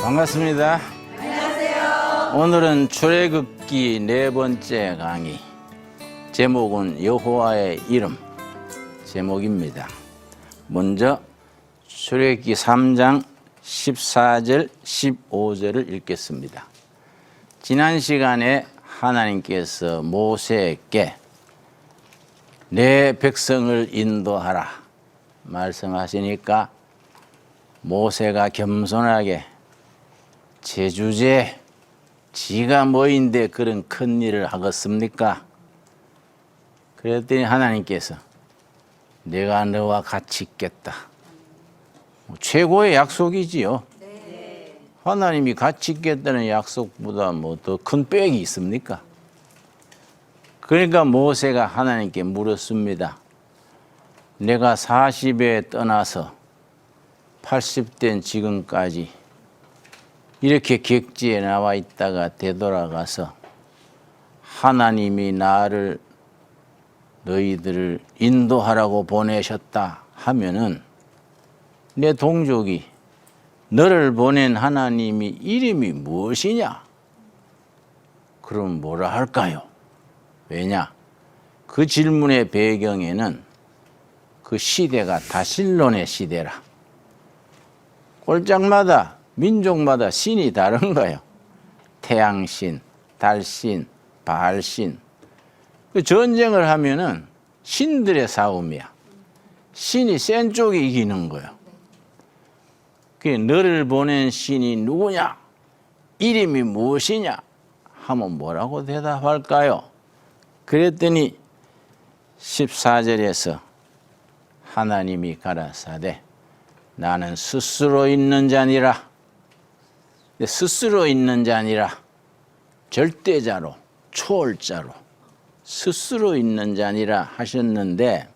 반갑습니다. 안녕하세요. 오늘은 출애굽기 4번째 강의, 제목은 여호와의 이름 제목입니다. 먼저 출애굽기 3장 14절 15절을 읽겠습니다. 지난 시간에 하나님께서 모세에게 내 백성을 인도하라 말씀하시니까 모세가 겸손하게 제주제 지가 뭐인데 그런 큰 일을 하겠습니까? 그랬더니 하나님께서 내가 너와 같이 있겠다. 최고의 약속이지요. 하나님이 같이 있겠다는 약속보다 뭐 더 큰 빽이 있습니까? 그러니까 모세가 하나님께 물었습니다. 내가 40에 떠나서 80된 지금까지 이렇게 객지에 나와 있다가 되돌아가서 하나님이 너희들을 인도하라고 보내셨다 하면은 내 동족이 너를 보낸 하나님이 이름이 무엇이냐? 그럼 뭐라 할까요? 왜냐? 그 질문의 배경에는 그 시대가 다실론의 시대라. 꼴짝마다 민족마다 신이 다른 거예요. 태양신, 달신, 바알신. 그 전쟁을 하면은 신들의 싸움이야. 신이 센 쪽이 이기는 거예요. 그 너를 보낸 신이 누구냐? 이름이 무엇이냐? 하면 뭐라고 대답할까요? 그랬더니 14절에서 하나님이 가라사대 나는 스스로 있는 자니라. 스스로 있는 자니라. 절대자로, 초월자로 스스로 있는 자니라 하셨는데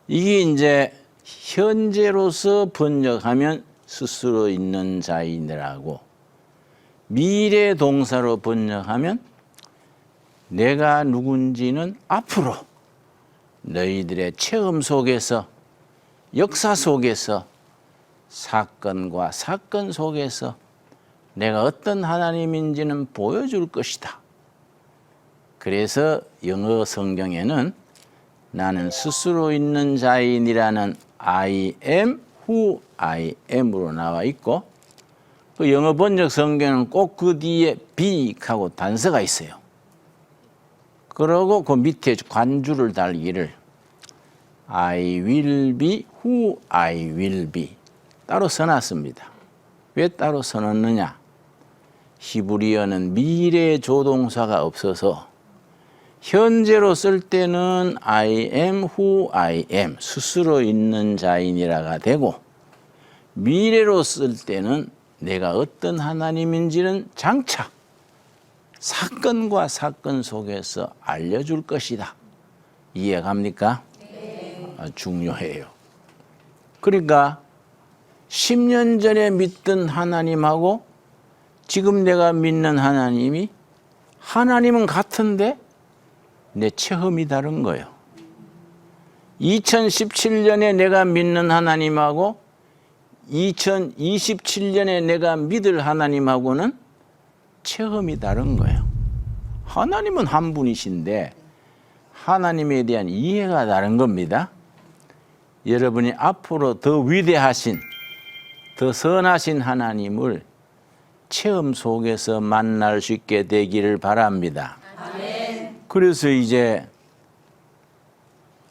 이게 이제 현재로서 번역하면 스스로 있는 자이라고, 미래 동사로 번역하면 내가 누군지는 앞으로 너희들의 체험 속에서, 역사 속에서, 사건과 사건 속에서 내가 어떤 하나님인지는 보여줄 것이다. 그래서 영어 성경에는 나는 스스로 있는 자인이라는 I am who I am으로 나와 있고, 그 영어 번역 성경은 꼭 그 뒤에 be 하고 단서가 있어요. 그러고 그 밑에 관주를 달기를 I will be who I will be 따로 써놨습니다. 왜 따로 써놨느냐? 히브리어는 미래 조동사가 없어서 현재로 쓸 때는 I am who I am, 스스로 있는 자인이라가 되고, 미래로 쓸 때는 내가 어떤 하나님인지는 장차 사건과 사건 속에서 알려줄 것이다. 이해갑니까? 네. 중요해요. 그러니까 10년 전에 믿던 하나님하고 지금 내가 믿는 하나님은 같은데 내 체험이 다른 거예요. 2017년에 내가 믿는 하나님하고 2027년에 내가 믿을 하나님하고는 체험이 다른 거예요. 하나님은 한 분이신데 하나님에 대한 이해가 다른 겁니다. 여러분이 앞으로 더 위대하신, 더 선하신 하나님을 체험 속에서 만날 수 있게 되기를 바랍니다. 아멘. 그래서 이제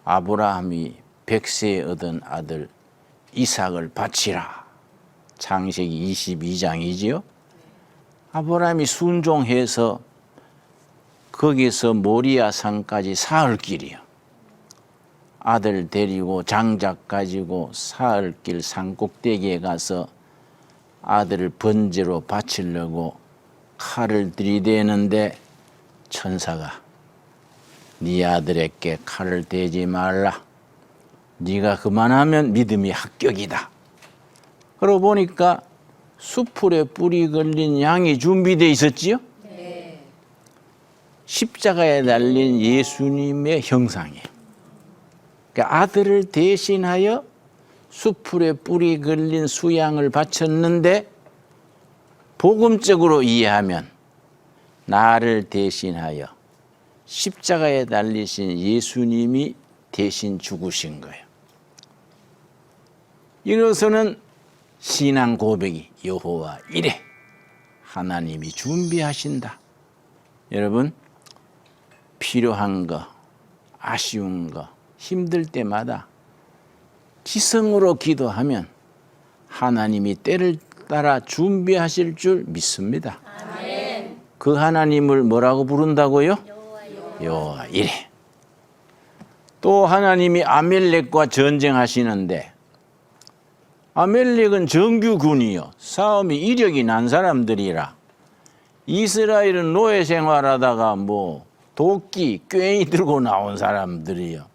아브라함이 100세에 얻은 아들 이삭을 바치라. 창세기 22장이지요. 아브라함이 순종해서 거기서 모리아 산까지 사흘 길이요. 아들 데리고 장작 가지고 사흘 길 산 꼭대기에 가서 아들을 번제로 바치려고 칼을 들이대는데 천사가 네 아들에게 칼을 대지 말라. 네가 그만하면 믿음이 합격이다. 그러고 보니까 수풀에 뿔이 걸린 양이 준비되어 있었지요? 네. 십자가에 달린 예수님의 형상이에요. 그러니까 아들을 대신하여 수풀에 뿔이 걸린 수양을 바쳤는데 복음적으로 이해하면 나를 대신하여 십자가에 달리신 예수님이 대신 죽으신 거예요. 이로서는 신앙 고백이 여호와 이레, 하나님이 준비하신다. 여러분, 필요한 거, 아쉬운 거, 힘들 때마다 지성으로 기도하면 하나님이 때를 따라 준비하실 줄 믿습니다. 아멘. 그 하나님을 뭐라고 부른다고요? 여호와 이레. 또 하나님이 아멜렉과 전쟁하시는데, 아멜렉은 정규군이요, 싸움이 이력이 난 사람들이라 이스라엘은 노예 생활하다가 뭐 도끼, 꽹이 들고 나온 사람들이요,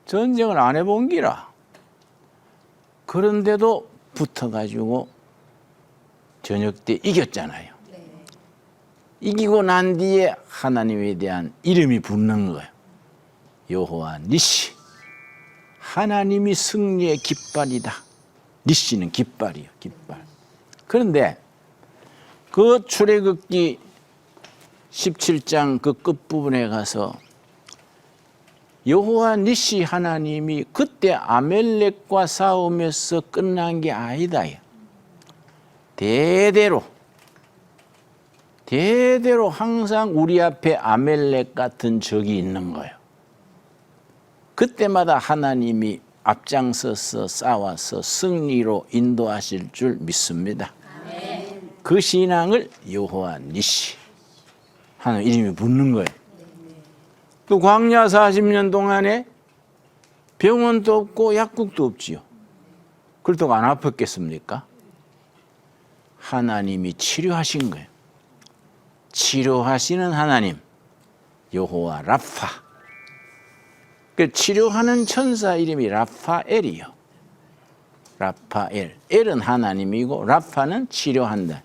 전쟁을 안 해본 기라. 그런데도 붙어가지고 저녁 때 이겼잖아요. 이기고 난 뒤에 하나님에 대한 이름이 붙는 거예요. 여호와 니시, 하나님이 승리의 깃발이다. 니시는 깃발이요, 깃발. 그런데 그 출애굽기 17장 그 끝부분에 가서 여호와 니시 하나님이 그때 아멜렉과 싸움에서 끝난 게 아니다. 대대로 항상 우리 앞에 아멜렉 같은 적이 있는 거예요. 그때마다 하나님이 앞장서서 싸워서 승리로 인도하실 줄 믿습니다. 아멘. 그 신앙을 여호와 니시, 하나님 이름이 붙는 거예요. 또 광야 40년 동안에 병원도 없고 약국도 없지요. 그렇다고 안 아팠겠습니까? 하나님이 치료하신 거예요. 치료하시는 하나님, 여호와 라파. 그 치료하는 천사 이름이 라파엘이요. 라파엘. 엘은 하나님이고 라파는 치료한다.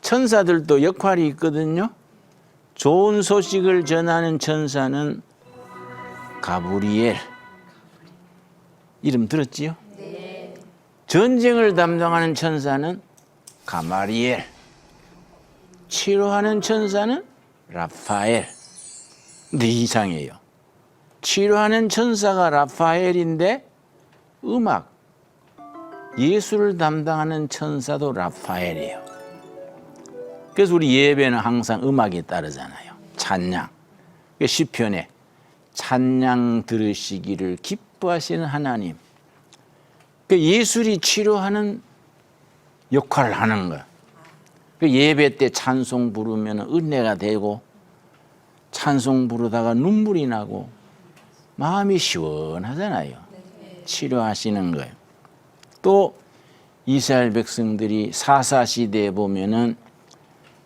천사들도 역할이 있거든요. 좋은 소식을 전하는 천사는 가브리엘. 이름 들었지요? 네. 전쟁을 담당하는 천사는 가마리엘. 치료하는 천사는 라파엘. 근데 이상해요. 치료하는 천사가 라파엘인데 음악, 예술을 담당하는 천사도 라파엘이에요. 그래서 우리 예배는 항상 음악이 따르잖아요. 찬양. 시편에 찬양 들으시기를 기뻐하시는 하나님. 예술이 치료하는 역할을 하는 거예요. 예배 때 찬송 부르면 은혜가 되고, 찬송 부르다가 눈물이 나고 마음이 시원하잖아요. 치료하시는 거예요. 또 이스라엘 백성들이 사사시대에 보면은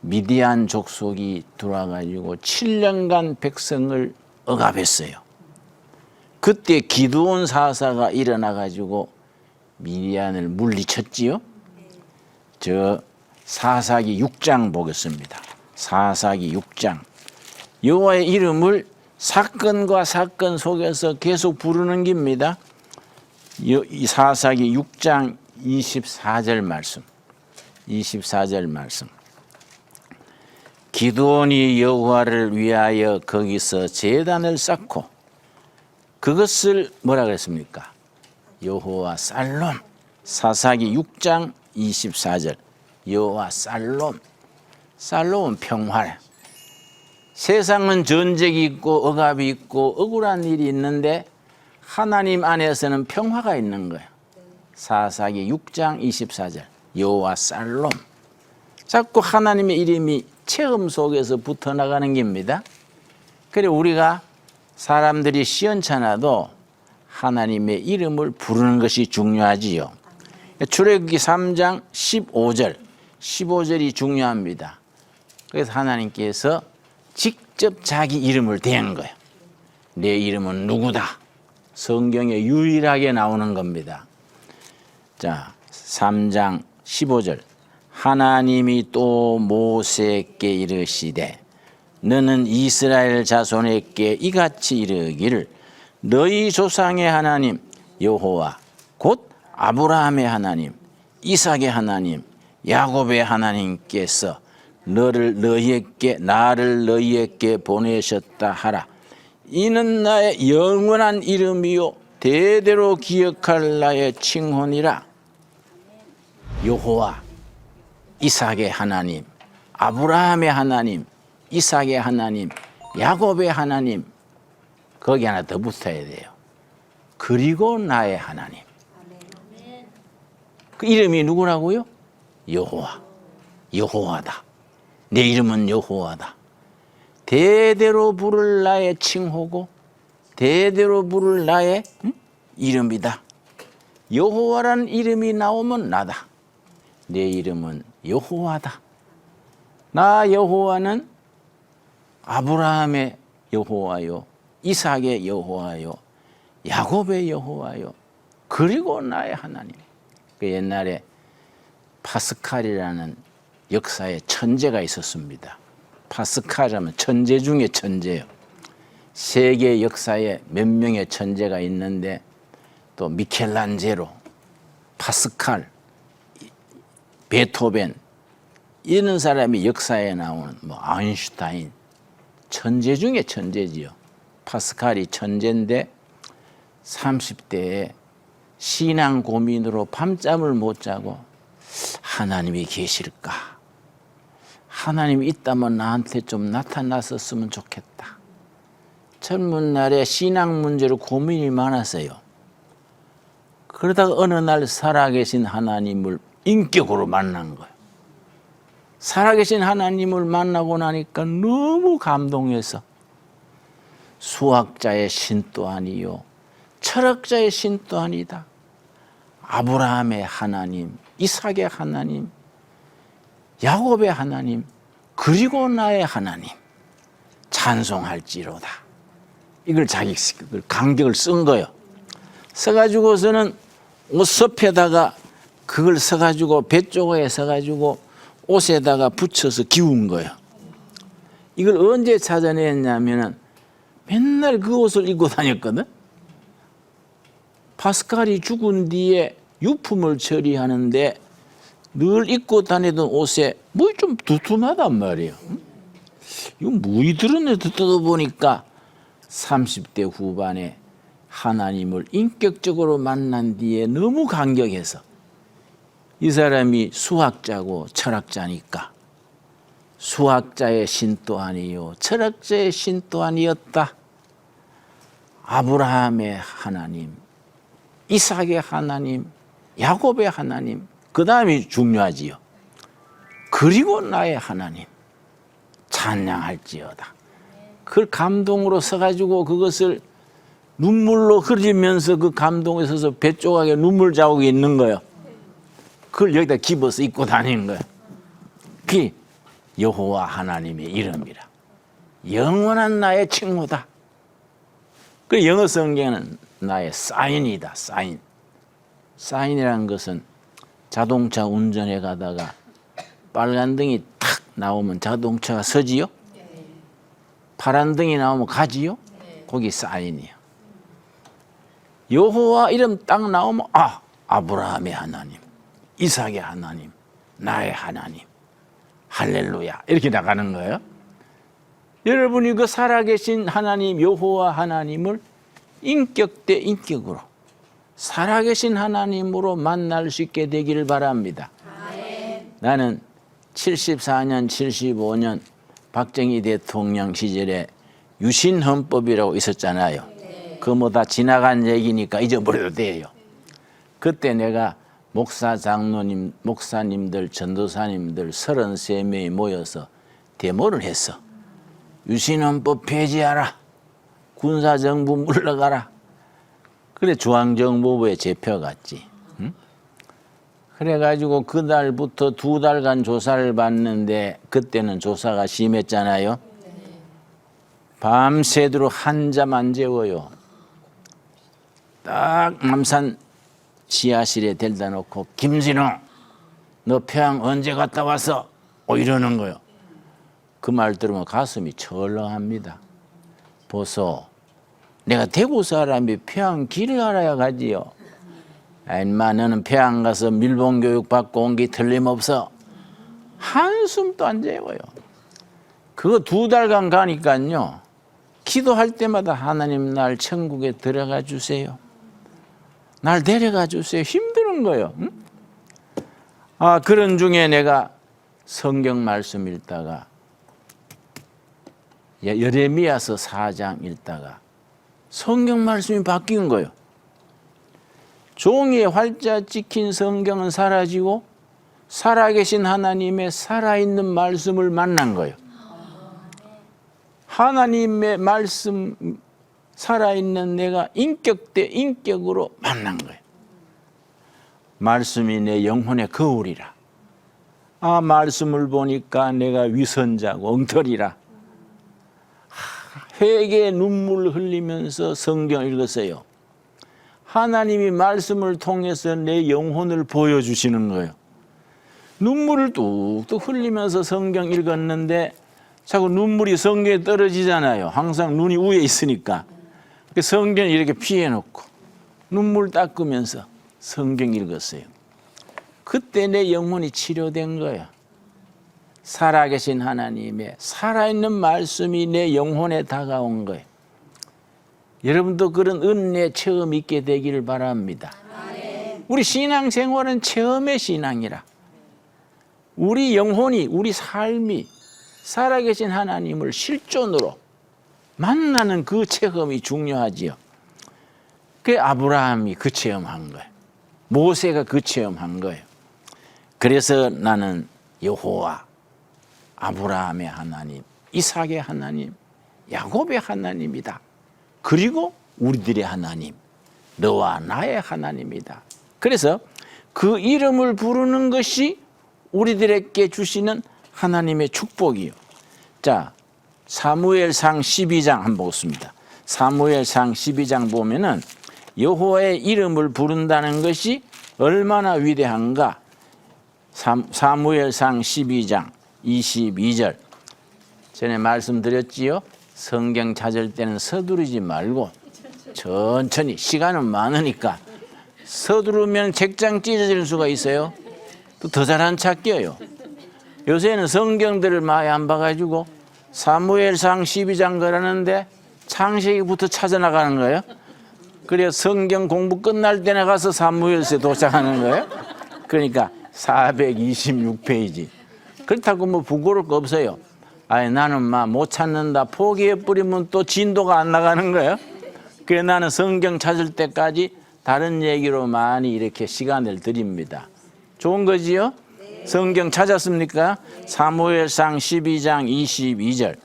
미디안 족속이 들어와가지고 7년간 백성을 억압했어요. 그때 기드온 사사가 일어나가지고 미디안을 물리쳤지요. 저 사사기 6장 보겠습니다. 사사기 6장. 여호와의 이름을 사건과 사건 속에서 계속 부르는 겁니다. 이 사사기 6장 24절 말씀. 24절 말씀. 기드온이 여호와를 위하여 거기서 제단을 쌓고 그것을 뭐라 그랬습니까? 여호와 살롬. 사사기 6장 24절. 여호와 살롬. 살롬은 평화. 세상은 전쟁이 있고 억압이 있고 억울한 일이 있는데 하나님 안에서는 평화가 있는 거예요. 사사기 6장 24절. 여호와 살롬. 자꾸 하나님의 이름이 체험 속에서 붙어나가는 겁니다. 그래 우리가 사람들이 시원찮아도 하나님의 이름을 부르는 것이 중요하지요. 출애굽기 3장 15절. 15절이 중요합니다. 그래서 하나님께서 직접 자기 이름을 대한 거예요. 내 이름은 누구다. 성경에 유일하게 나오는 겁니다. 자, 3장 15절. 하나님이 또 모세에게 이르시되 너는 이스라엘 자손에게 이같이 이르기를 너희 조상의 하나님 여호와 곧 아브라함의 하나님 이삭의 하나님 야곱의 하나님께서 나를 너희에게 보내셨다 하라. 이는 나의 영원한 이름이요 대대로 기억할 나의 칭호니라. 여호와, 이삭의 하나님, 아브라함의 하나님, 이삭의 하나님, 야곱의 하나님, 거기 하나 더 붙어야 돼요. 그리고 나의 하나님. 그 이름이 누구라고요? 여호와. 여호와다. 내 이름은 여호와다. 대대로 부를 나의 칭호고 대대로 부를 나의 이름이다. 여호와라는 이름이 나오면 나다. 내 이름은 여호와다. 나 여호와는 아브라함의 여호와요, 이삭의 여호와요, 야곱의 여호와요, 그리고 나의 하나님. 그 옛날에 파스칼이라는 역사의 천재가 있었습니다. 파스칼이라면 천재 중에 천재예요. 세계 역사에 몇 명의 천재가 있는데 또 미켈란젤로, 파스칼, 베토벤 이런 사람이 역사에 나오는 뭐 아인슈타인 천재 중에 천재지요. 파스칼이 천재인데 30대에 신앙 고민으로 밤잠을 못 자고 하나님이 계실까? 하나님이 있다면 나한테 좀 나타났었으면 좋겠다. 젊은 날에 신앙 문제로 고민이 많았어요. 그러다가 어느 날 살아계신 하나님을 인격으로 만난 거예요. 살아계신 하나님을 만나고 나니까 너무 감동해서 수학자의 신도 아니요 철학자의 신도 아니다. 아브라함의 하나님, 이삭의 하나님, 야곱의 하나님, 그리고 나의 하나님 찬송할지로다. 이걸 자기 간격을 쓴 거예요. 써가지고서는 옷섭에다가 그걸 써가지고 뱃조각에 써가지고 옷에다가 붙여서 기운 거예요. 이걸 언제 찾아냈냐면은 맨날 그 옷을 입고 다녔거든. 파스칼이 죽은 뒤에 유품을 처리하는데 늘 입고 다니던 옷에 뭐 좀 두툼하단 말이에요. 이거 무이 드러내서 뜯어보니까 30대 후반에 하나님을 인격적으로 만난 뒤에 너무 감격해서 이 사람이 수학자고 철학자니까 수학자의 신도 아니요 철학자의 신도 아니었다. 아브라함의 하나님, 이삭의 하나님, 야곱의 하나님, 그 다음이 중요하지요. 그리고 나의 하나님 찬양할지어다. 그 감동으로 서가지고 그것을 눈물로 흐리면서 그 감동에 서서 뱃조각에 눈물 자국이 있는 거예요. 그걸 여기다 집어서 입고 다니는 거예요. 그게 여호와 하나님의 이름이라. 영원한 나의 칭호다. 그 영어 성경은 나의 사인이다. 사인. 사인이라는 것은 자동차 운전해 가다가 빨간 등이 탁 나오면 자동차가 서지요? 파란 등이 나오면 가지요? 거기 사인이에요. 여호와 이름 딱 나오면 아브라함의 하나님, 이삭의 하나님, 나의 하나님, 할렐루야 이렇게 나가는 거예요. 여러분이 그 살아계신 하나님 여호와 하나님을 인격 대 인격으로 살아계신 하나님으로 만날 수 있게 되기를 바랍니다. 나는 74년, 75년 박정희 대통령 시절에 유신헌법이라고 있었잖아요. 그거 뭐 다 지나간 얘기니까 잊어버려도 돼요. 그때 내가 목사, 장로님, 목사님들, 전도사님들 33명이 모여서 데모를 했어. 유신헌법 폐지하라. 군사정부 물러가라. 그래 중앙정보부에 잡혀갔지. 응? 그래가지고 그날부터 2달간 조사를 받는데 그때는 조사가 심했잖아요. 밤새도록 한 잠 안 재워요. 딱 남산 지하실에 데려다 놓고 김진웅 너 평양 언제 갔다 왔어? 이러는 거요. 그 말 들으면 가슴이 철렁합니다. 보소 내가 대구 사람이 평양 길을 알아야 가지요. 인마 너는 평양 가서 밀봉 교육 받고 온 게 틀림없어. 한숨도 안 재워요. 그거 2달간 가니까요. 기도할 때마다 하나님 날 천국에 들어가 주세요. 날 데려가 주세요. 힘드는 거예요. 응? 그런 중에 내가 성경 말씀 읽다가 예레미야서 4장 읽다가 성경 말씀이 바뀐 거예요. 종이에 활자 찍힌 성경은 사라지고 살아계신 하나님의 살아있는 말씀을 만난 거예요. 하나님의 말씀 살아있는 내가 인격 대 인격으로 만난 거예요. 말씀이 내 영혼의 거울이라. 말씀을 보니까 내가 위선자고 엉터리라. 회개의 눈물 흘리면서 성경 읽었어요. 하나님이 말씀을 통해서 내 영혼을 보여주시는 거예요. 눈물을 뚝뚝 흘리면서 성경 읽었는데 자꾸 눈물이 성경에 떨어지잖아요. 항상 눈이 위에 있으니까. 성경 이렇게 피해놓고 눈물 닦으면서 성경 읽었어요. 그때 내 영혼이 치료된 거예요. 살아계신 하나님의 살아있는 말씀이 내 영혼에 다가온 거예요. 여러분도 그런 은혜 체험 있게 되기를 바랍니다. 우리 신앙생활은 체험의 신앙이라. 우리 영혼이, 우리 삶이 살아계신 하나님을 실존으로 만나는 그 체험이 중요하지요. 그 아브라함이 그 체험한 거예요. 모세가 그 체험한 거예요. 그래서 나는 여호와, 아브라함의 하나님, 이삭의 하나님, 야곱의 하나님이다. 그리고 우리들의 하나님, 너와 나의 하나님이다. 그래서 그 이름을 부르는 것이 우리들에게 주시는 하나님의 축복이요. 자, 사무엘상 12장 한번 보겠습니다. 사무엘상 12장 보면은 여호와의 이름을 부른다는 것이 얼마나 위대한가. 사무엘상 12장 22절. 전에 말씀드렸지요. 성경 찾을 때는 서두르지 말고 천천히, 시간은 많으니까. 서두르면 책장 찢어질 수가 있어요. 또 더 잘한 찾겨요. 요새는 성경들을 많이 안 봐가지고 사무엘상 12장 그러는데 창세기부터 찾아나가는 거예요. 그래서 성경 공부 끝날 때나 가서 사무엘서에 도착하는 거예요. 그러니까 426페이지. 그렇다고 뭐 부끄러울 거 없어요. 나는 못 찾는다 포기해버리면 또 진도가 안 나가는 거예요. 그래서 나는 성경 찾을 때까지 다른 얘기로 많이 이렇게 시간을 드립니다. 좋은 거지요? 성경 찾았습니까? 사무엘상 12장 22절.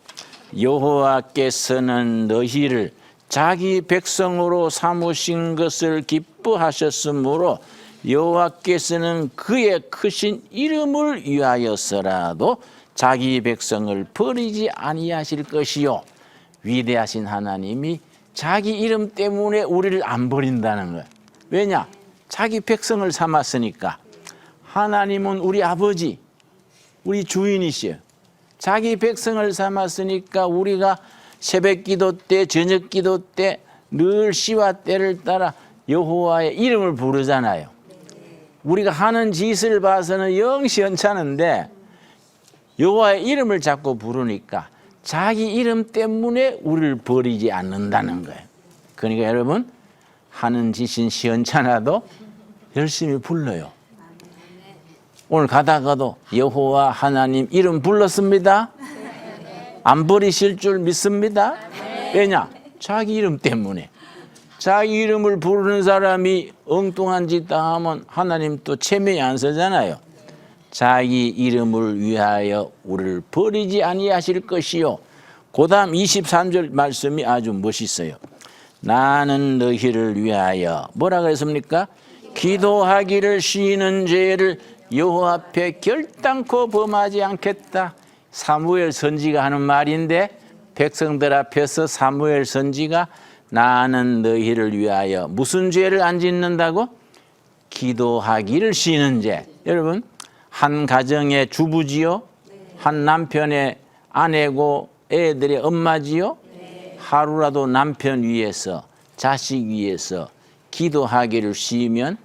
여호와께서는 너희를 자기 백성으로 삼으신 것을 기뻐하셨으므로 여호와께서는 그의 크신 이름을 위하여서라도 자기 백성을 버리지 아니하실 것이요. 위대하신 하나님이 자기 이름 때문에 우리를 안 버린다는 거예요. 왜냐? 자기 백성을 삼았으니까. 하나님은 우리 아버지, 우리 주인이시여. 자기 백성을 삼았으니까 우리가 새벽 기도 때, 저녁 기도 때 늘 시와 때를 따라 여호와의 이름을 부르잖아요. 우리가 하는 짓을 봐서는 영 시원찮은데 여호와의 이름을 자꾸 부르니까 자기 이름 때문에 우리를 버리지 않는다는 거예요. 그러니까 여러분, 하는 짓은 시원찮아도 열심히 불러요. 오늘 가다가도 여호와 하나님 이름 불렀습니다. 안 버리실 줄 믿습니다. 왜냐? 자기 이름 때문에. 자기 이름을 부르는 사람이 엉뚱한 짓 당하면 하나님 또 체면이 안 서잖아요. 자기 이름을 위하여 우리를 버리지 아니하실 것이요. 그 다음 23절 말씀이 아주 멋있어요. 나는 너희를 위하여 뭐라 그랬습니까? 기도하기를 쉬는 죄를 여호와 앞에 결단코 범하지 않겠다. 사무엘 선지가 하는 말인데 백성들 앞에서 사무엘 선지가 나는 너희를 위하여 무슨 죄를 안 짓는다고? 기도하기를 쉬는 죄. 여러분, 한 가정의 주부지요? 한 남편의 아내고 애들의 엄마지요? 하루라도 남편 위해서, 자식 위해서 기도하기를 쉬면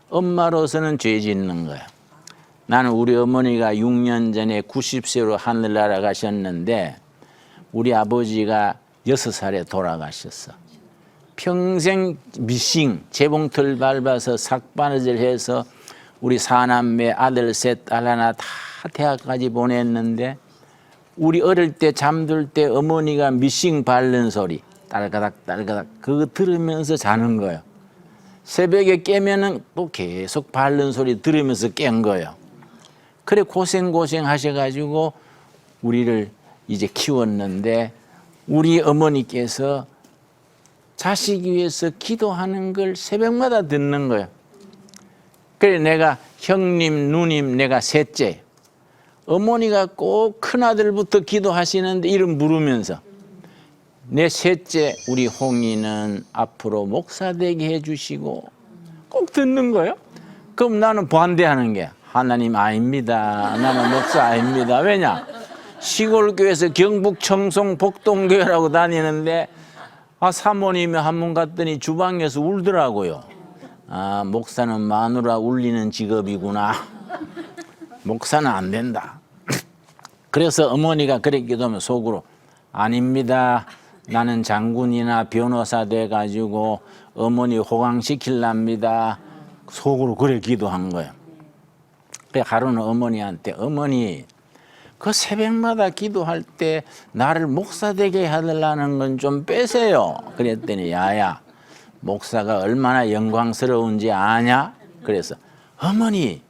엄마로서는 죄 짓는 거야. 나는 우리 어머니가 6년 전에 90세로 하늘 날아가셨는데 우리 아버지가 6살에 돌아가셨어. 평생 미싱, 재봉틀 밟아서 삭바느질 해서 우리 사남매 아들 셋, 딸 하나 다 대학까지 보냈는데 우리 어릴 때 잠들 때 어머니가 미싱 밟는 소리 딸가닥 딸가닥 그거 들으면서 자는 거예요. 새벽에 깨면은 또 계속 밟는 소리 들으면서 깬 거예요. 그래 고생 하셔가지고 우리를 이제 키웠는데 우리 어머니께서 자식 위해서 기도하는 걸 새벽마다 듣는 거예요. 그래 내가 형님, 누님, 내가 셋째. 어머니가 꼭 큰아들부터 기도하시는데 이름 부르면서 내 셋째 우리 홍이는 앞으로 목사 되게 해주시고 꼭 듣는 거예요. 그럼 나는 반대하는 게 하나님 아닙니다. 나는 목사 아닙니다. 왜냐? 시골 교회에서 경북 청송 복동교회라고 다니는데 사모님이 한 번 갔더니 주방에서 울더라고요. 목사는 마누라 울리는 직업이구나. 목사는 안 된다. 그래서 어머니가 그렇게 기도하면 속으로 아닙니다. 나는 장군이나 변호사 돼가지고 어머니 호강시킬랍니다. 속으로 그래 기도한 거예요. 그래 하루는 어머니한테 어머니 그 새벽마다 기도할 때 나를 목사 되게 해달라는 건 좀 빼세요. 그랬더니 야야 목사가 얼마나 영광스러운지 아냐? 그래서 어머니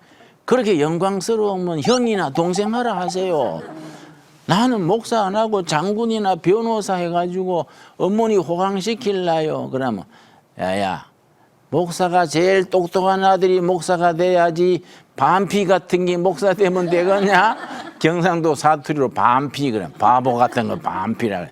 그렇게 영광스러우면 형이나 동생 하라 하세요. 나는 목사 안 하고 장군이나 변호사 해가지고 어머니 호강시킬라요. 그러면 야야 목사가 제일 똑똑한 아들이 목사가 돼야지 반피 같은 게 목사 되면 되겠냐? 경상도 사투리로 반피 그래. 바보 같은 거 반피라 그래.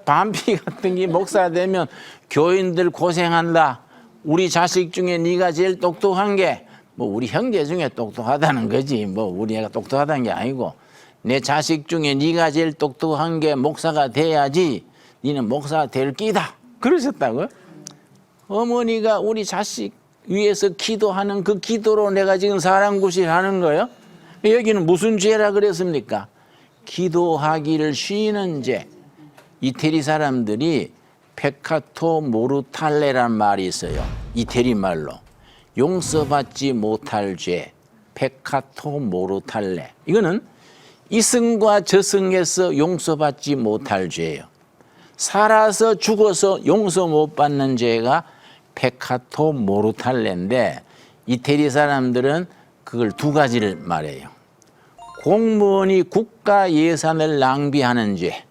반피 같은 게 목사 되면 교인들 고생한다. 우리 자식 중에 네가 제일 똑똑한 게 뭐 우리 형제 중에 똑똑하다는 거지. 뭐 우리 애가 똑똑하다는 게 아니고 내 자식 중에 네가 제일 똑똑한 게 목사가 돼야지 너는 목사가 될 끼다. 그러셨다고요? 어머니가 우리 자식 위해서 기도하는 그 기도로 내가 지금 사랑구실 하는 거예요? 여기는 무슨 죄라 그랬습니까? 기도하기를 쉬는 죄. 이태리 사람들이 페카토 모르탈레란 말이 있어요. 이태리 말로. 용서받지 못할 죄. 페카토 모르탈레. 이거는 이승과 저승에서 용서받지 못할 죄예요. 살아서 죽어서 용서 못 받는 죄가 페카토 모르탈레인데 이태리 사람들은 그걸 두 가지를 말해요. 공무원이 국가 예산을 낭비하는 죄,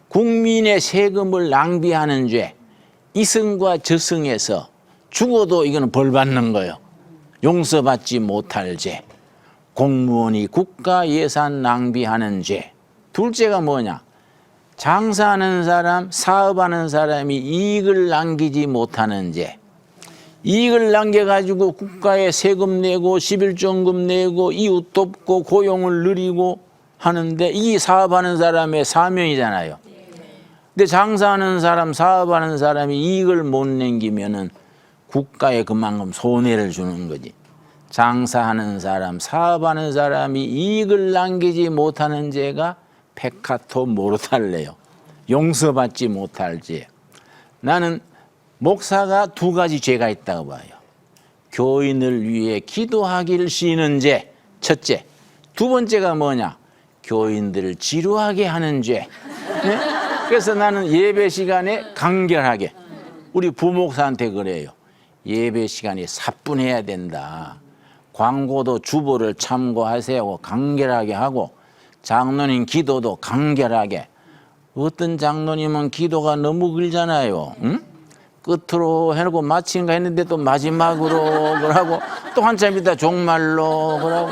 국민의 세금을 낭비하는 죄, 이승과 저승에서 죽어도 이거는 벌 받는 거예요. 용서받지 못할 죄, 공무원이 국가 예산 낭비하는 죄. 둘째가 뭐냐? 장사하는 사람, 사업하는 사람이 이익을 남기지 못하는 죄. 이익을 남겨가지고 국가에 세금 내고 11조금 내고 이웃 돕고 고용을 누리고 하는데 이 사업하는 사람의 사명이잖아요. 근데 장사하는 사람, 사업하는 사람이 이익을 못 남기면은 국가에 그만큼 손해를 주는 거지. 장사하는 사람, 사업하는 사람이 이익을 남기지 못하는 죄가 페카토 모르탈레요. 용서받지 못할 죄. 나는 목사가 두 가지 죄가 있다고 봐요. 교인을 위해 기도하기를 쉬는 죄, 첫째. 두 번째가 뭐냐? 교인들을 지루하게 하는 죄. 네? 그래서 나는 예배 시간에 간결하게 우리 부목사한테 그래요. 예배 시간이 사뿐해야 된다. 광고도 주보를 참고하세요. 간결하게 하고 장로님 기도도 간결하게. 어떤 장로님은 기도가 너무 길잖아요. 응? 끝으로 해놓고 마친가 했는데 또 마지막으로 그러고 또 한참 있다 종말로 그러고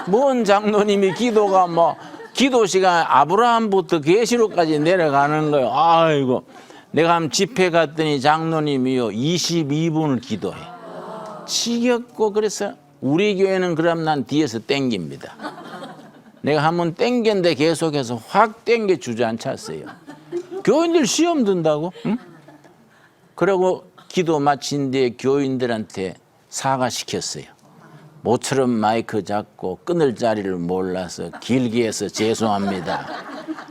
뭔 장로님이 기도가 뭐 기도 시간 아브라함부터 계시록까지 내려가는 거예요. 아이고 내가 한 집회 갔더니 장로님이요 22분을 기도해. 지겹고 그래서 우리 교회는 그럼 난 뒤에서 땡깁니다. 내가 한번 땡겼는데 계속해서 확 땡겨 주저앉혔어요. 교인들 시험 든다고? 응? 그러고 기도 마친 뒤에 교인들한테 사과시켰어요. 모처럼 마이크 잡고 끊을 자리를 몰라서 길게 해서 죄송합니다.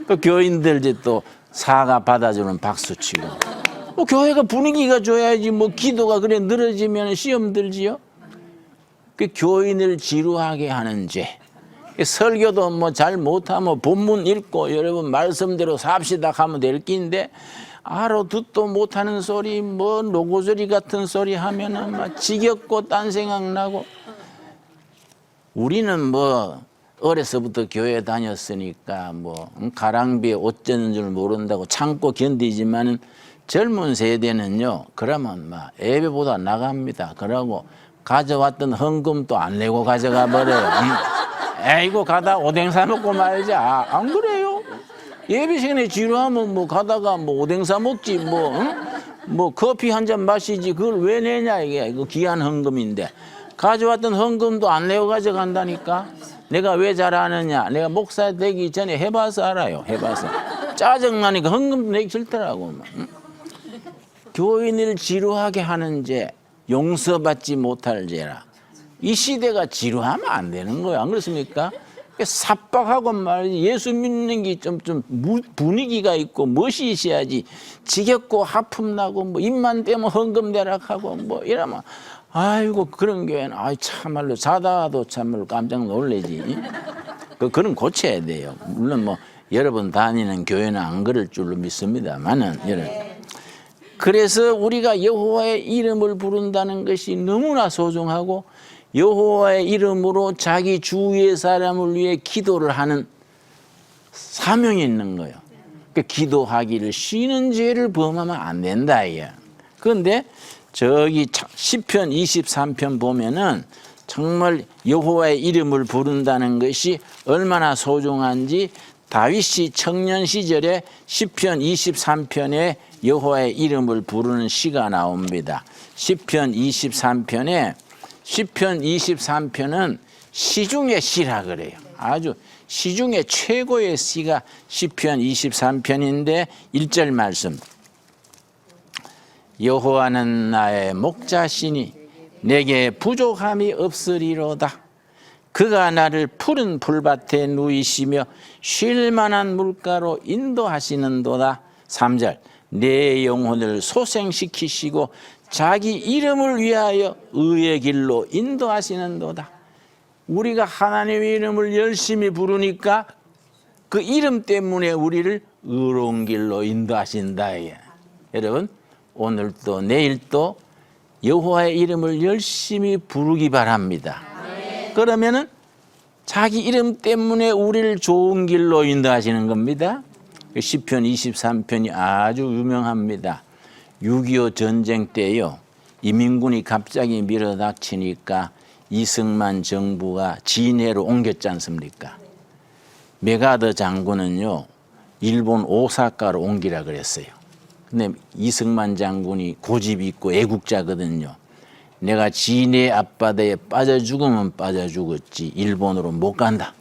또 교인들 이제 또 사과 받아주는 박수 치고. 뭐 교회가 분위기가 좋아야지 뭐 기도가 그래 늘어지면 시험 들지요. 그 교인을 지루하게 하는 죄. 설교도 뭐 잘 못하면 본문 읽고 여러분 말씀대로 삽시다 하면 될 낀데 알아듣도 못하는 소리 뭐 노고소리 같은 소리 하면은 막 지겹고 딴 생각 나고. 우리는 뭐 어려서부터 교회 다녔으니까 뭐 가랑비에 옷 젖는 줄 모른다고 참고 견디지만은 젊은 세대는요 그러면 막 예배보다 나갑니다. 그러고 가져왔던 헌금도 안 내고 가져가 버려요. 에이고 가다 오뎅 사 먹고 말자. 안 그래요? 예배 시간에 지루하면 뭐 가다가 뭐 오뎅 사 먹지 뭐, 응? 뭐 커피 한 잔 마시지 그걸 왜 내냐 이게 이거 귀한 헌금인데 가져왔던 헌금도 안 내고 가져간다니까. 내가 왜 잘 아느냐? 내가 목사 되기 전에 해봐서 알아요. 해봐서 짜증나니까 헌금도 내기 싫더라고. 응? 교인을 지루하게 하는 죄, 용서받지 못할 죄라. 이 시대가 지루하면 안 되는 거야. 안 그렇습니까? 삽박하고 말이지. 예수 믿는 게 좀 분위기가 있고 멋이 있어야지. 지겹고 하품나고 뭐 입만 떼면 헌금대락하고 뭐 이러면 아이고 그런 교회는 아이 참말로 자다도 참말로 깜짝 놀래지. 그런 고쳐야 돼요. 물론 뭐 여러분 다니는 교회는 안 그럴 줄로 믿습니다만은 여러분. 그래서 우리가 여호와의 이름을 부른다는 것이 너무나 소중하고 여호와의 이름으로 자기 주위의 사람을 위해 기도를 하는 사명이 있는 거예요. 그러니까 기도하기를 쉬는 죄를 범하면 안 된다 이야. 그런데 저기 시편 23편 보면은 정말 여호와의 이름을 부른다는 것이 얼마나 소중한지 다윗이 청년 시절에 시편 23편에 여호와의 이름을 부르는 시가 나옵니다. 시편 23편에 시편 23편은 시중의 시라 그래요. 아주 시중의 최고의 시가 시편 23편인데 1절 말씀. 여호와는 나의 목자시니 내게 부족함이 없으리로다. 그가 나를 푸른 풀밭에 누이시며 쉴 만한 물가로 인도하시는도다. 3절. 내 영혼을 소생시키시고 자기 이름을 위하여 의의 길로 인도하시는도다. 우리가 하나님의 이름을 열심히 부르니까 그 이름 때문에 우리를 의로운 길로 인도하신다. 여러분 오늘도 내일도 여호와의 이름을 열심히 부르기 바랍니다. 그러면은 자기 이름 때문에 우리를 좋은 길로 인도하시는 겁니다. 시편 23편이 아주 유명합니다. 6.25 전쟁 때요. 이민군이 갑자기 밀어닥치니까 이승만 정부가 진해로 옮겼지 않습니까? 메가더 장군은요. 일본 오사카로 옮기라 그랬어요. 근데 이승만 장군이 고집이 있고 애국자거든요. 내가 진해 앞바다에 빠져 죽으면 빠져 죽었지 일본으로 못 간다.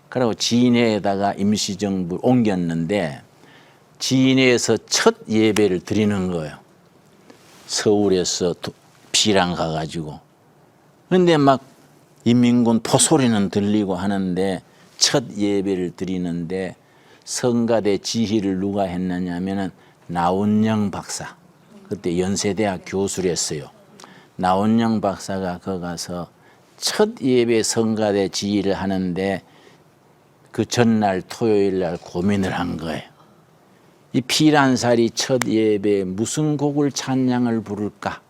그리고 진해에다가 임시정부를 옮겼는데 진해에서 첫 예배를 드리는 거예요. 서울에서 비랑 가가지고. 근데 막 인민군 포소리는 들리고 하는데 첫 예배를 드리는데 성가대 지휘를 누가 했느냐면은 나운영 박사. 그때 연세대학 교수랬어요. 나운영 박사가 거기 가서 첫 예배 성가대 지휘를 하는데 그 전날 토요일 날 고민을 한 거예요. 이 피란살이 첫 예배에 무슨 곡을 찬양을 부를까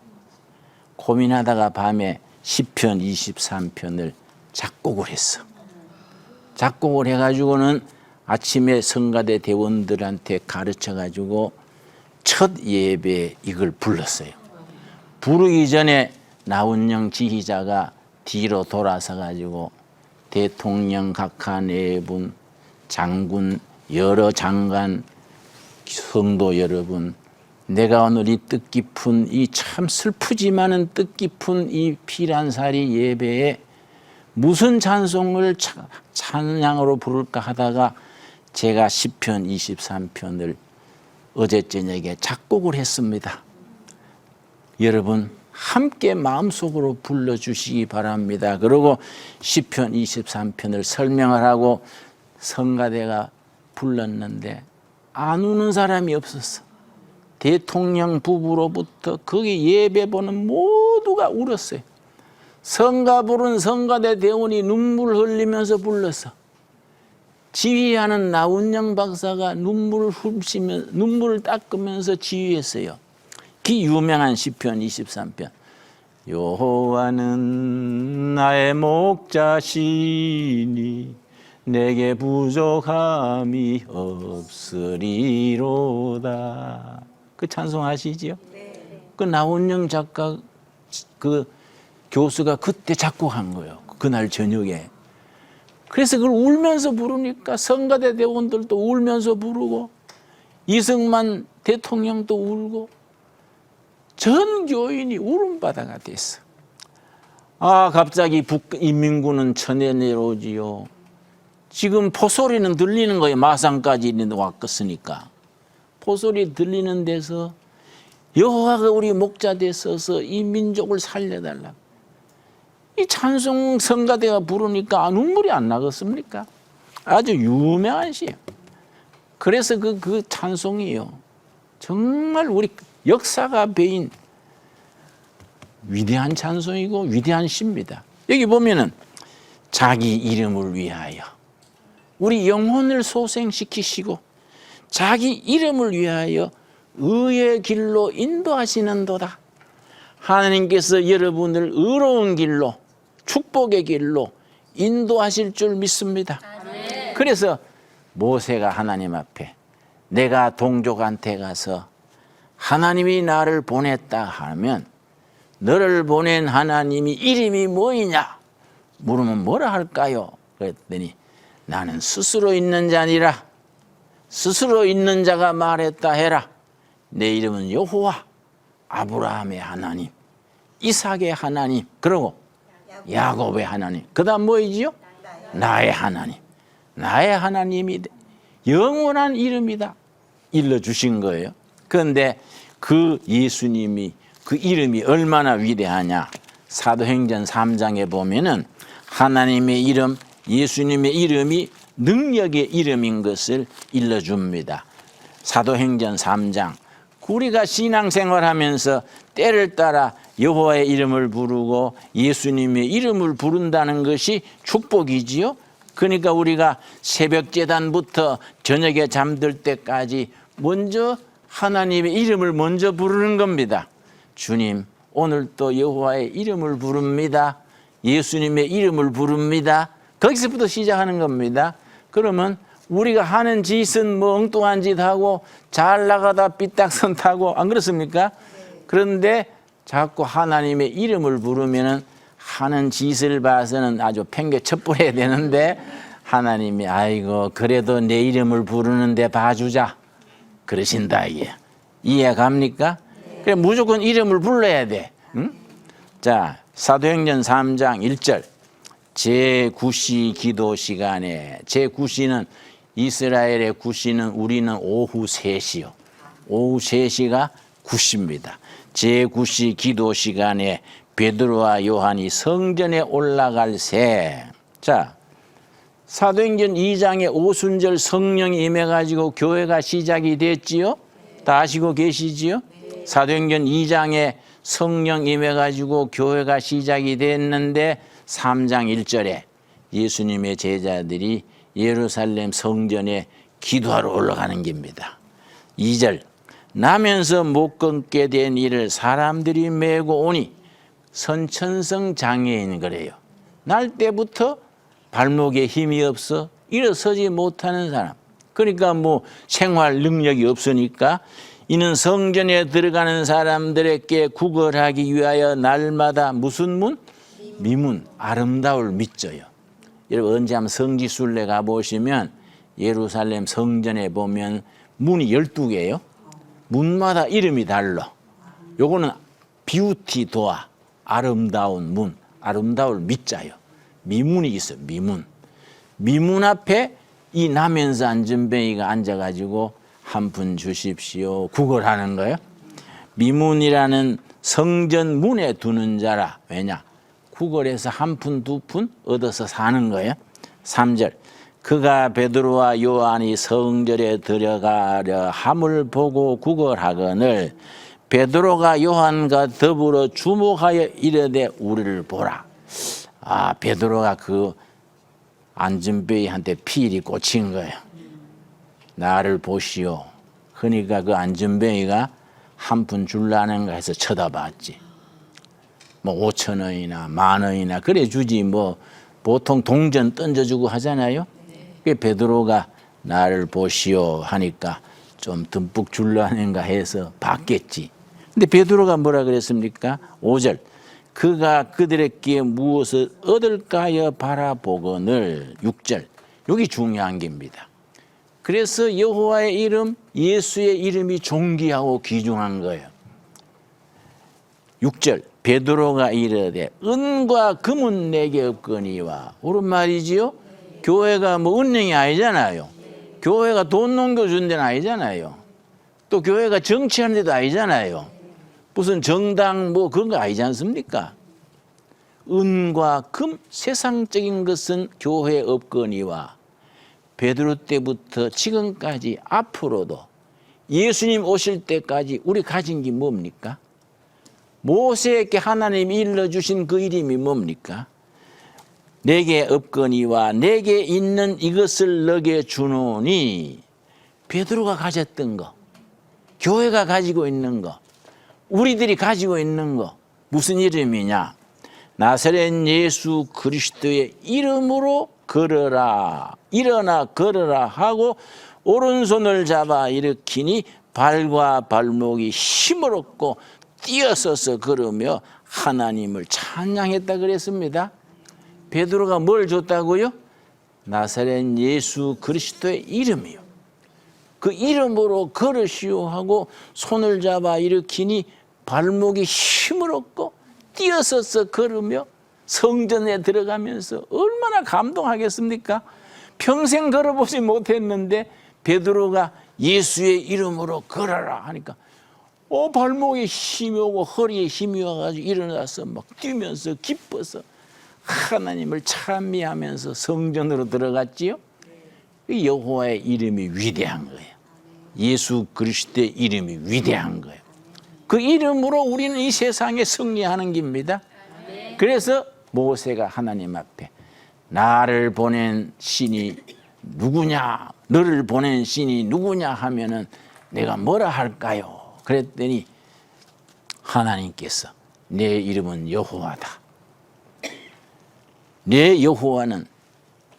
고민하다가 밤에 시편 23편을 작곡을 했어. 작곡을 해가지고는 아침에 성가대 대원들한테 가르쳐가지고 첫 예배에 이걸 불렀어요. 부르기 전에 나운영 지휘자가 뒤로 돌아서 가지고 대통령 각하 4분, 장군 여러 장관, 성도 여러분, 내가 오늘 이 뜻깊은 이 참 슬프지만은 뜻깊은 이 피란살이 예배에 무슨 찬송을 찬양으로 부를까 하다가 제가 시편 23편을 어제 저녁에 작곡을 했습니다. 여러분 함께 마음속으로 불러주시기 바랍니다. 그리고 시편 23편을 설명을 하고 성가대가 불렀는데 안 우는 사람이 없었어. 대통령 부부로부터 거기 예배 보는 모두가 울었어요. 성가 부른 성가대 대원이 눈물을 흘리면서 불렀어. 지휘하는 나운영 박사가 눈물을 닦으면서 지휘했어요. 그 유명한 시편 23편. 여호와는 나의 목자시니 내게 부족함이 없으리로다. 그 찬송 아시지요? 그 나운영 작가 그 교수가 그때 작곡한 거예요. 그날 저녁에. 그래서 그걸 울면서 부르니까 성가대 대원들도 울면서 부르고 이승만 대통령도 울고 전 교인이 울음바다가 됐어. 아, 갑자기 북인민군은 천에 내려오지요. 지금 포소리는 들리는 거예요. 마산까지 왔겠으니까. 포소리 들리는 데서 여호와가 우리 목자 되셔서 이 민족을 살려달라. 이 찬송 성가대가 부르니까 눈물이 안 나겠습니까? 아주 유명한 시예요. 그래서 그 찬송이요. 정말 우리 역사가 배인 위대한 찬송이고 위대한 시입니다. 여기 보면은 자기 이름을 위하여 우리 영혼을 소생시키시고 자기 이름을 위하여 의의 길로 인도하시는도다. 하나님께서 여러분을 의로운 길로 축복의 길로 인도하실 줄 믿습니다. 그래서 모세가 하나님 앞에 내가 동족한테 가서 하나님이 나를 보냈다 하면 너를 보낸 하나님이 이름이 뭐이냐 물으면 뭐라 할까요? 그랬더니 나는 스스로 있는 자니라. 스스로 있는 자가 말했다 해라. 내 이름은 여호와 아브라함의 하나님 이삭의 하나님 그리고 야곱의 하나님 그 다음 뭐이지요? 나의 하나님. 나의 하나님이 영원한 이름이다 일러주신 거예요. 그런데 그 예수님이 그 이름이 얼마나 위대하냐. 사도행전 3장에 보면은 하나님의 이름 예수님의 이름이 능력의 이름인 것을 일러줍니다. 사도행전 3장 우리가 신앙생활하면서 때를 따라 여호와의 이름을 부르고 예수님의 이름을 부른다는 것이 축복이지요. 그러니까 우리가 새벽 제단부터 저녁에 잠들 때까지 먼저 하나님의 이름을 먼저 부르는 겁니다. 주님 오늘 또 여호와의 이름을 부릅니다. 예수님의 이름을 부릅니다. 거기서부터 시작하는 겁니다. 그러면 우리가 하는 짓은 뭐 엉뚱한 짓 하고 잘 나가다 삐딱선 타고 안 그렇습니까? 그런데 자꾸 하나님의 이름을 부르면은 하는 짓을 봐서는 아주 팽개 쳤부려야 되는데 하나님이 아이고 그래도 내 이름을 부르는데 봐주자 그러신다. 이게 이해 갑니까? 그래 무조건 이름을 불러야 돼. 응? 자 사도행전 3장 1절 제9시 기도 시간에 제9시는 이스라엘의 9시는 우리는 오후 3시요. 오후 3시가 9시입니다. 제9시 기도 시간에 베드로와 요한이 성전에 올라갈 새. 자, 사도행전 2장에 오순절 성령이 임해가지고 교회가 시작이 됐지요? 다 아시고 계시지요? 사도행전 2장에 성령 임해가지고 교회가 시작이 됐는데 3장 1절에 예수님의 제자들이 예루살렘 성전에 기도하러 올라가는 겁니다. 2절 나면서 못 걷게 된 이를 사람들이 메고 오니 선천성 장애인 그래요. 날 때부터 발목에 힘이 없어 일어서지 못하는 사람. 그러니까 뭐 생활 능력이 없으니까 이는 성전에 들어가는 사람들에게 구걸하기 위하여 날마다 무슨 문? 미문, 아름다울 밑져요. 여러분 언제 한번 성지순례 가보시면 예루살렘 성전에 보면 문이 12개예요. 문마다 이름이 달라. 요거는 비우티 도어, 아름다운 문, 아름다울 밑자요. 미문이 있어요. 미문. 미문 앞에 이 나면서 안전뱅이가 앉아가지고 한 푼 주십시오. 구걸하는 거예요. 미문이라는 성전 문에 두는 자라. 왜냐? 구걸에서 한 푼 두 푼 얻어서 사는 거예요. 3절. 그가 베드로와 요한이 성전에 들어가려 함을 보고 구걸하거늘 베드로가 요한과 더불어 주목하여 이르되 우리를 보라. 아, 베드로가 그 안전뱅이한테 필이 꽂힌 거예요. 나를 보시오. 그러니까 그 안전뱅이가 한 푼 줄라는가 해서 쳐다봤지. 뭐 5천 원이나 만 원이나 그래 주지 뭐 보통 동전 던져주고 하잖아요. 그 베드로가 나를 보시오 하니까 좀 듬뿍 줄라는가 해서 받겠지. 근데 베드로가 뭐라 그랬습니까? 5절. 그가 그들에게 무엇을 얻을까 하여 바라보거늘. 6절. 여기 중요한 게입니다. 그래서 여호와의 이름, 예수의 이름이 존귀하고 귀중한 거예요. 6절. 베드로가 이르되 은과 금은 내게 없거니와. 옳은 말이지요? 교회가 뭐 은행이 아니잖아요. 교회가 돈 넘겨준 데는 아니잖아요. 또 교회가 정치하는 데도 아니잖아요. 무슨 정당 뭐 그런 거 아니지 않습니까? 은과 금, 세상적인 것은 교회에 없거니와. 베드로 때부터 지금까지 앞으로도 예수님 오실 때까지 우리 가진 게 뭡니까? 모세에게 하나님이 일러주신 그 이름이 뭡니까? 내게 없거니와 내게 있는 이것을 너게 주노니. 베드로가 가졌던 거, 교회가 가지고 있는 거, 우리들이 가지고 있는 거 무슨 이름이냐? 나사렛 예수 그리스도의 이름으로 걸어라. 일어나 걸어라 하고 오른손을 잡아 일으키니 발과 발목이 힘을 얻고 뛰어서서 걸으며 하나님을 찬양했다 그랬습니다. 베드로가 뭘 줬다고요? 나사렛 예수 그리스도의 이름이요. 그 이름으로 걸으시오 하고 손을 잡아 일으키니 발목이 힘을 얻고 뛰어서서 걸으며 성전에 들어가면서 얼마나 감동하겠습니까? 평생 걸어보지 못했는데 베드로가 예수의 이름으로 걸어라 하니까 발목에 힘이 오고 허리에 힘이 와가지고 일어나서 막 뛰면서 기뻐서 하나님을 찬미하면서 성전으로 들어갔지요. 여호와의 이름이 위대한 거예요. 예수 그리스도의 이름이 위대한 거예요. 그 이름으로 우리는 이 세상에 승리하는 겁니다. 그래서 모세가 하나님 앞에 나를 보낸 신이 누구냐, 너를 보낸 신이 누구냐 하면은 내가 뭐라 할까요? 그랬더니 하나님께서 내 이름은 여호와다. 내 여호와는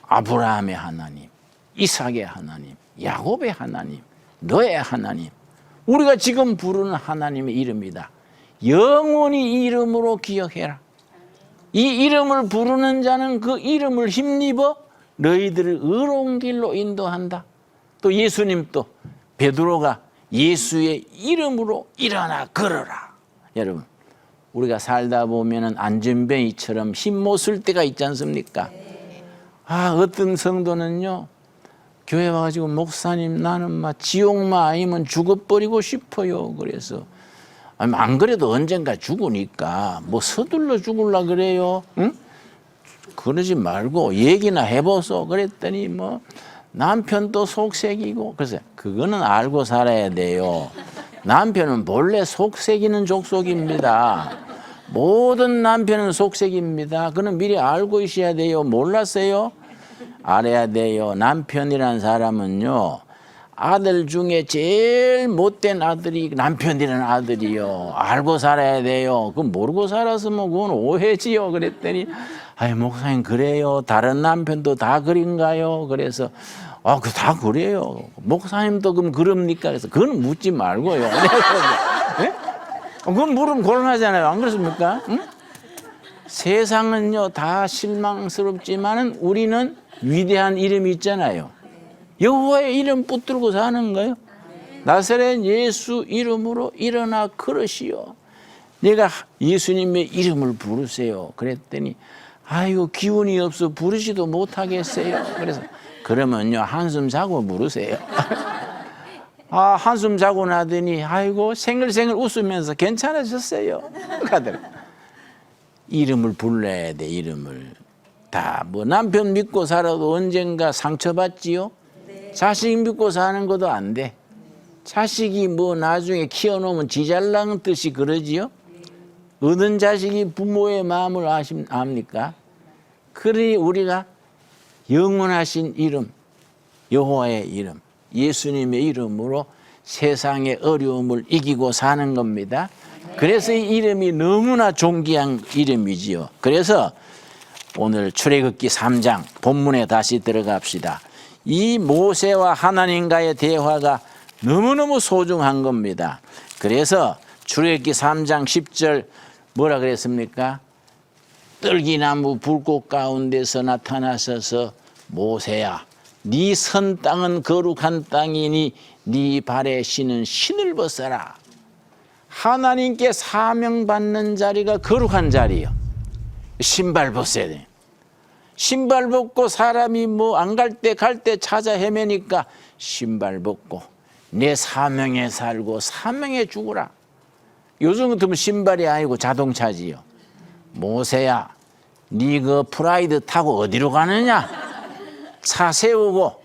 아브라함의 하나님, 이삭의 하나님, 야곱의 하나님, 너의 하나님, 우리가 지금 부르는 하나님의 이름이다. 영원히 이 이름으로 기억해라. 이 이름을 부르는 자는 그 이름을 힘입어 너희들을 의로운 길로 인도한다. 또 예수님 또 베드로가 예수의 이름으로 일어나 걸어라. 여러분, 우리가 살다 보면은 안전뱅이처럼 힘 못 쓸 때가 있지 않습니까? 어떤 성도는요, 교회 와가지고 목사님 나는 막 지옥만 아니면 죽어버리고 싶어요. 그래서 안 그래도 언젠가 죽으니까 뭐 서둘러 죽으려 그래요. 응? 그러지 말고 얘기나 해보소. 그랬더니 뭐 남편도 속색이고. 그래서 그거는 알고 살아야 돼요. 남편은 본래 속색이는 족속입니다. 모든 남편은 속색입니다. 그는 미리 알고 있어야 돼요. 몰랐어요? 알아야 돼요. 남편이란 사람은요, 아들 중에 제일 못된 아들이 남편이라는 아들이요. 알고 살아야 돼요. 그건 모르고 살았으면 그건 오해지요. 그랬더니 목사님 그래요. 다른 남편도 다 그런가요? 그래서 그 다 그래요. 목사님도 그럼 그럽니까? 그래서 그건 묻지 말고요. 네? 그건 물으면 곤란하잖아요. 안 그렇습니까? 응? 세상은요 다 실망스럽지만은 우리는 위대한 이름이 있잖아요. 여호와의 이름 붙들고 사는 거예요. 나사렛 예수 이름으로 일어나 걸으시오. 내가 예수님의 이름을 부르세요. 그랬더니 기운이 없어 부르지도 못하겠어요. 그래서 그러면요 한숨 자고 부르세요. 한숨 자고 나더니 아이고 생글생글 웃으면서 괜찮아졌어요. 하더라. 이름을 불러야 돼. 이름을. 다 뭐 남편 믿고 살아도 언젠가 상처받지요. 자식 믿고 사는 것도 안 돼. 자식이 뭐 나중에 키워놓으면 지 잘나는 뜻이 그러지요. 얻은 자식이 부모의 마음을 압니까? 그러니 우리가 영원하신 이름, 여호와의 이름, 예수님의 이름으로 세상의 어려움을 이기고 사는 겁니다. 그래서 이 이름이 너무나 존귀한 이름이지요. 그래서 오늘 출애굽기 3장 본문에 다시 들어갑시다. 이 모세와 하나님과의 대화가 너무너무 소중한 겁니다. 그래서 출애굽기 3장 10절 뭐라 그랬습니까? 떨기나무 불꽃 가운데서 나타나셔서 모세야 네 선 땅은 거룩한 땅이니 네 발에 신은 신을 벗어라. 하나님께 사명받는 자리가 거룩한 자리요. 신발 벗어야 돼. 신발 벗고 사람이 뭐 안 갈 때 갈 때 찾아 헤매니까 신발 벗고 내 사명에 살고 사명에 죽으라. 요즘 같으면 신발이 아니고 자동차지요. 모세야 네 그 프라이드 타고 어디로 가느냐? 차 세우고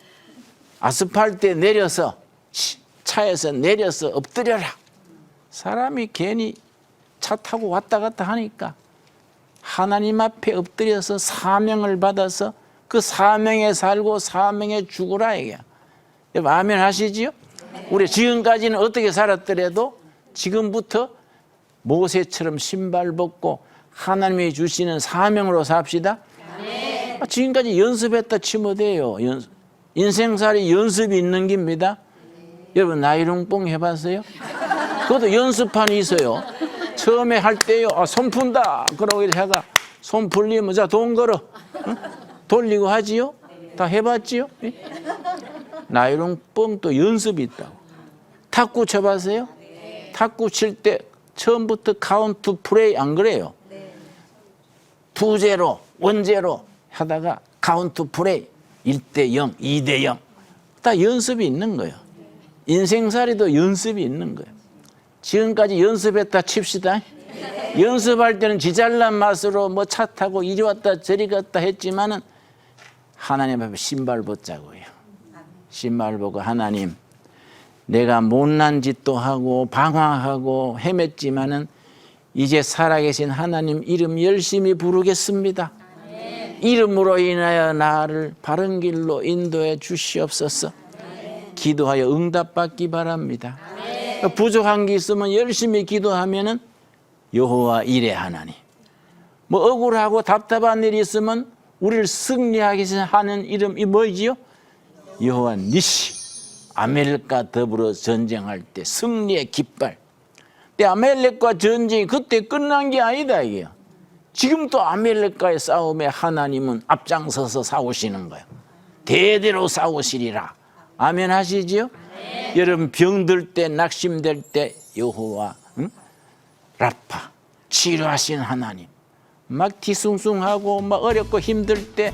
아스팔트에 내려서 차에서 내려서 엎드려라. 사람이 괜히 차 타고 왔다 갔다 하니까 하나님 앞에 엎드려서 사명을 받아서 그 사명에 살고 사명에 죽으라 이게. 여러분 아멘 하시지요? 우리 지금까지는 어떻게 살았더라도 지금부터 모세처럼 신발 벗고 하나님이 주시는 사명으로 삽시다. 지금까지 연습했다 치면 돼요. 인생살이 연습이 있는 겁니다. 여러분 나이롱뽕 해봤어요? 그것도 연습판이 있어요. 처음에 할 때요. 손 푼다. 그러고 이렇게 하다가 손 풀리면 자 돈 걸어. 응? 돌리고 하지요? 다 해봤지요? 나이롱뽕도 연습이 있다고. 탁구 쳐봤어요? 탁구 칠 때 처음부터 카운트 플레이 안 그래요? 투제로 원제로 하다가 카운트 플레이 1대 0, 2대 0. 다 연습이 있는 거예요. 인생살이도 연습이 있는 거예요. 지금까지 연습했다 칩시다. 연습할 때는 지잘난 맛으로 뭐 차 타고 이리 왔다 저리 갔다 했지만은 하나님 앞에 신발 벗자고요. 신발 벗고 하나님 내가 못난 짓도 하고 방황하고 헤맸지만은 이제 살아계신 하나님 이름 열심히 부르겠습니다. 이름으로 인하여 나를 바른 길로 인도해 주시옵소서. 기도하여 응답받기 바랍니다. 부족한 게 있으면 열심히 기도하면은 여호와 이레 하나님. 뭐 억울하고 답답한 일이 있으면 우리를 승리하게 하는 이름이 뭐지요? 여호와 니시. 아멜렉과 더불어 전쟁할 때 승리의 깃발. 근데 아멜렉과 전쟁이 그때 끝난 게 아니다 이게요. 지금도 아멜렉과의 싸움에 하나님은 앞장서서 싸우시는 거예요. 대대로 싸우시리라. 아멘 하시지요? 여러분 병들 때 낙심될 때 여호와 라파 치료하신 하나님. 막 뒤숭숭하고 막 어렵고 힘들 때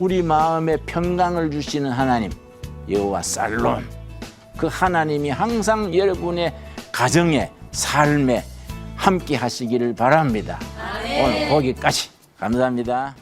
우리 마음에 평강을 주시는 하나님 여호와 살론. 그 하나님이 항상 여러분의 가정에 삶에 함께 하시기를 바랍니다. 오늘 거기까지 감사합니다.